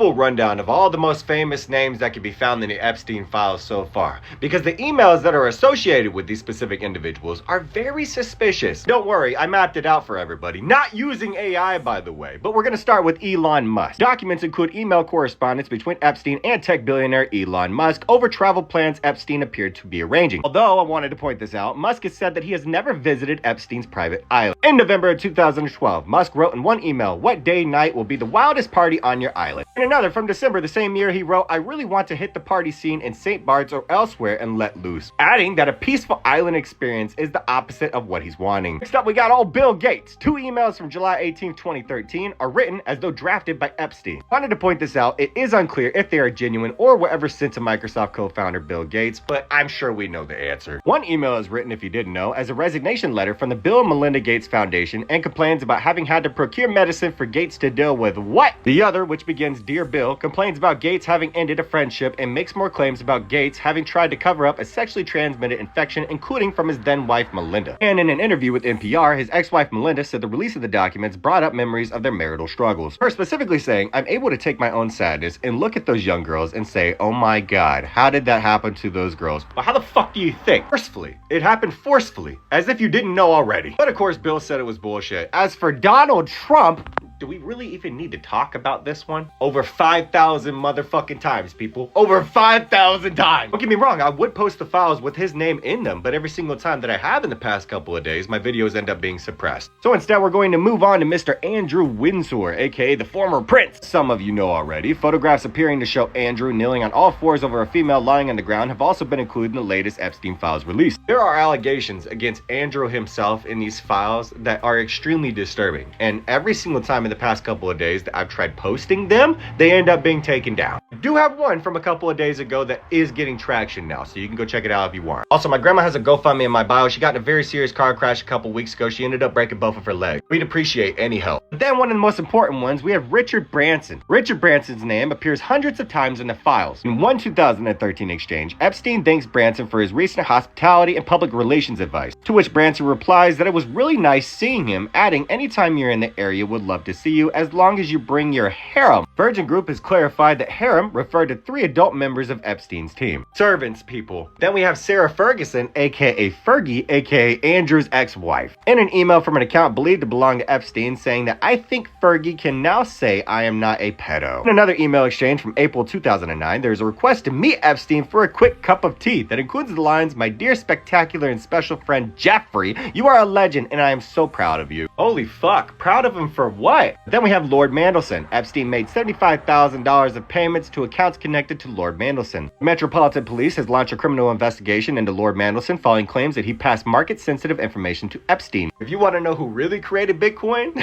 full rundown of all the most famous names that can be found in the Epstein files so far, because the emails that are associated with these specific individuals are very suspicious. Don't worry, I mapped it out for everybody, not using AI by the way, but we're gonna start with Elon Musk. Documents include email correspondence between Epstein and tech billionaire Elon Musk over travel plans Epstein appeared to be arranging. Although I wanted to point this out, Musk has said that he has never visited Epstein's private island. In November of 2012, Musk wrote in one email, "What day night will be the wildest party on your island?" In another from December the same year, he wrote, "I really want to hit the party scene in St. Bart's or elsewhere and let loose," adding that a peaceful island experience is the opposite of what he's wanting. Next up, we got old Bill Gates. Two emails from July 18, 2013 are written as though drafted by Epstein. Wanted to point this out, it is unclear if they are genuine or were ever sent to Microsoft co-founder Bill Gates, but I'm sure we know the answer. One email is written, if you didn't know, as a resignation letter from the Bill and Melinda Gates Foundation and complains about having had to procure medicine for Gates to deal with what? The other, which begins, "Dear Bill," complains about Gates having ended a friendship and makes more claims about Gates having tried to cover up a sexually transmitted infection, including from his then wife Melinda. And in an interview with NPR, his ex-wife Melinda said the release of the documents brought up memories of their marital struggles. Her specifically saying, "I'm able to take my own sadness and look at those young girls and say, oh my God, how did that happen to those girls? But how the fuck do you think? Forcefully. It happened forcefully, as if you didn't know already." But of course, Bill said it was bullshit. As for Donald Trump, do we really even need to talk about this one? Over 5,000 motherfucking times, people. Over 5,000 times. Don't get me wrong, I would post the files with his name in them, but every single time that I have in the past couple of days, my videos end up being suppressed. So instead, we're going to move on to Mr. Andrew Windsor, aka the former prince. Some of you know already. Photographs appearing to show Andrew kneeling on all fours over a female lying on the ground have also been included in the latest Epstein files released. There are allegations against Andrew himself in these files that are extremely disturbing, and every single time in the past couple of days that I've tried posting them, they end up being taken down. I do have one from a couple of days ago that is getting traction now, so you can go check it out if you want. Also, my grandma has a GoFundMe in my bio. She got in a very serious car crash a couple weeks ago. She ended up breaking both of her legs. We'd appreciate any help. But then one of the most important ones, we have Richard Branson. Richard Branson's name appears hundreds of times in the files. In one 2013 exchange, Epstein thanks Branson for his recent hospitality and public relations advice, to which Branson replies that it was really nice seeing him, adding, "Anytime you're in the area, would love to see you, as long as you bring your harem." Virgin Group has clarified that harem referred to 3 adult members of Epstein's team. Servants, people. Then we have Sarah Ferguson, aka Fergie, aka Andrew's ex-wife, in an email from an account believed to belong to Epstein, saying that, "I think Fergie can now say I am not a pedo." In another email exchange from April 2009, there's a request to meet Epstein for a quick cup of tea that includes the lines, "My dear, spectacular, and special friend Jeffrey, you are a legend and I am so proud of you." Holy fuck, proud of him for what? Then we have Lord Mandelson. Epstein made $75,000 of payments to accounts connected to Lord Mandelson. Metropolitan Police has launched a criminal investigation into Lord Mandelson following claims that he passed market-sensitive information to Epstein. If you want to know who really created Bitcoin,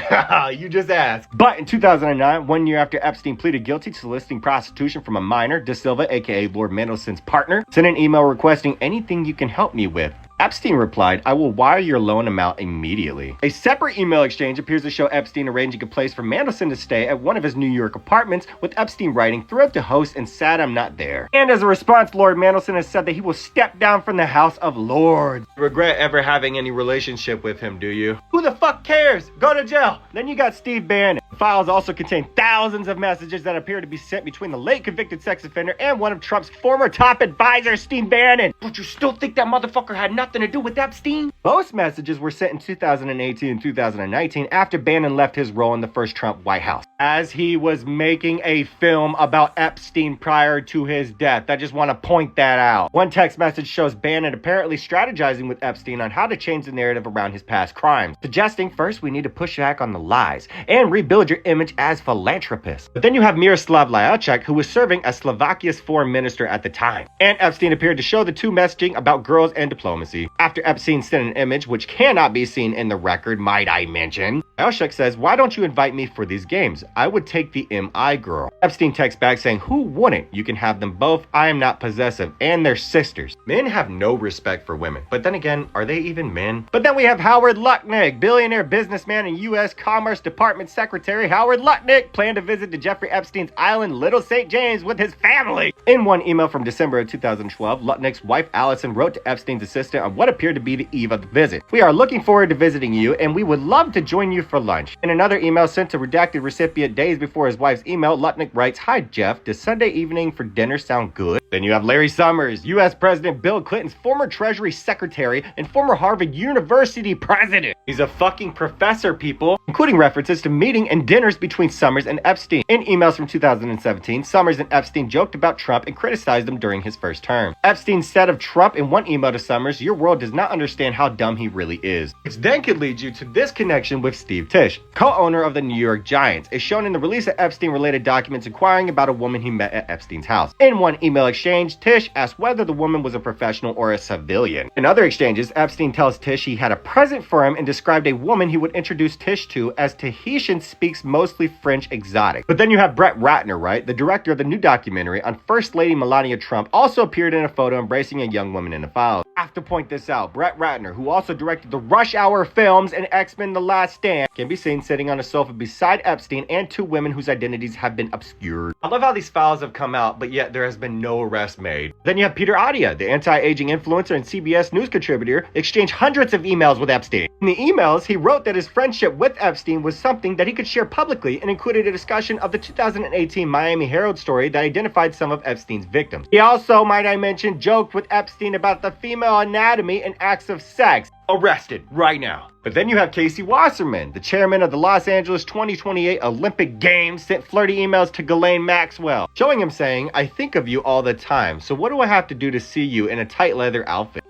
you just ask. But in 2009, 1 year after Epstein pleaded guilty to soliciting prostitution from a minor, De Silva, aka Lord Mandelson's partner, sent an email requesting anything you can help me with. Epstein replied, "I will wire your loan amount immediately." A separate email exchange appears to show Epstein arranging a place for Mandelson to stay at one of his New York apartments, with Epstein writing, "Thrilled to host and sad I'm not there." And as a response, Lord Mandelson has said that he will step down from the House of Lords. Regret ever having any relationship with him, do you? Who the fuck cares? Go to jail. Then you got Steve Bannon. The files also contain thousands of messages that appear to be sent between the late convicted sex offender and one of Trump's former top advisors, Steve Bannon. But you still think that motherfucker had nothing to do with Epstein? Most messages were sent in 2018 and 2019 after Bannon left his role in the first Trump White House, as he was making a film about Epstein prior to his death. I just want to point that out. One text message shows Bannon apparently strategizing with Epstein on how to change the narrative around his past crimes, suggesting first we need to push back on the lies and rebuild your image as philanthropist. But then you have Miroslav Lajčák, who was serving as Slovakia's foreign minister at the time, and Epstein appeared to show the two messaging about girls and diplomacy. After Epstein sent an image, which cannot be seen in the record, might I mention, Lajčák says, "Why don't you invite me for these games? I would take the MI girl." Epstein texts back saying, "Who wouldn't? You can have them both. I am not possessive, and they're sisters." Men have no respect for women, but then again, are they even men? But then we have Howard Lutnick, billionaire businessman and U.S. Commerce Department Secretary Secretary Howard Lutnick planned to visit to Jeffrey Epstein's island, Little St. James, with his family. In one email from December of 2012, Lutnick's wife Allison wrote to Epstein's assistant on what appeared to be the eve of the visit. "We are looking forward to visiting you, and we would love to join you for lunch." In another email sent to redacted recipient days before his wife's email, Lutnick writes, "Hi Jeff, does Sunday evening for dinner sound good?" Then you have Larry Summers, U.S. President Bill Clinton's former Treasury Secretary and former Harvard University president. He's a fucking professor, people, including references to meeting and dinners between Summers and Epstein. In emails from 2017, Summers and Epstein joked about Trump and criticized him during his first term. Epstein said of Trump in one email to Summers, "Your world does not understand how dumb he really is." Which then could lead you to this connection with Steve Tisch, co-owner of the New York Giants, is shown in the release of Epstein-related documents inquiring about a woman he met at Epstein's house. In one email exchange, Tisch asked whether the woman was a professional or a civilian. In other exchanges, Epstein tells Tisch he had a present for him and described a woman he would introduce Tisch to as Tahitian, speaks mostly French exotic. But then you have Brett Ratner, right? The director of the new documentary on First Lady Melania Trump also appeared in a photo embracing a young woman in the files. I have to point this out. Brett Ratner, who also directed the Rush Hour films and X-Men The Last Stand, can be seen sitting on a sofa beside Epstein and two women whose identities have been obscured. I love how these files have come out, but yet there has been no arrest made. Then you have Peter Adia, the anti-aging influencer and CBS News contributor, exchanged hundreds of emails with Epstein. In the emails, he wrote that his friendship with Epstein was something that he could share publicly and included a discussion of the 2018 Miami Herald story that identified some of Epstein's victims. He also, might I mention, joked with Epstein about the female anatomy and acts of sex. Arrested right now. But then you have Casey Wasserman, the chairman of the Los Angeles 2028 Olympic Games, sent flirty emails to Ghislaine Maxwell, showing him saying, "I think of you all the time, so what do I have to do to see you in a tight leather outfit?"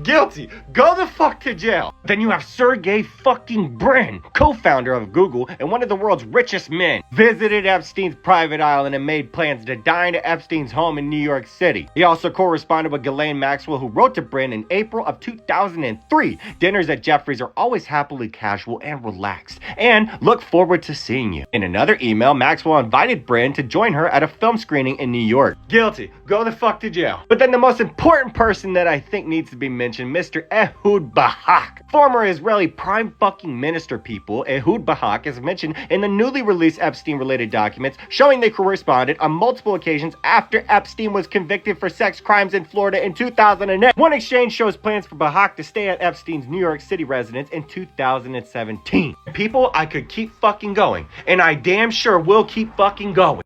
Guilty. Go the fuck to jail. Then you have Sergey fucking Brin, co-founder of Google and one of the world's richest men, visited Epstein's private island and made plans to dine at Epstein's home in New York City. He also corresponded with Ghislaine Maxwell, who wrote to Brin in April of 2003, "Dinners at Jeffrey's are always happily casual and relaxed, and look forward to seeing you." In another email, Maxwell invited Brin to join her at a film screening in New York. Guilty. Go the fuck to jail. But then the most important person that I think needs to be mentioned, Mr. Ehud Barak. Former Israeli prime fucking minister, people. Ehud Barak is mentioned in the newly released Epstein-related documents, showing they corresponded on multiple occasions after Epstein was convicted for sex crimes in Florida in 2008. One exchange shows plans for Barak to stay at Epstein's New York City residence in 2017. People, I could keep fucking going, and I damn sure will keep fucking going.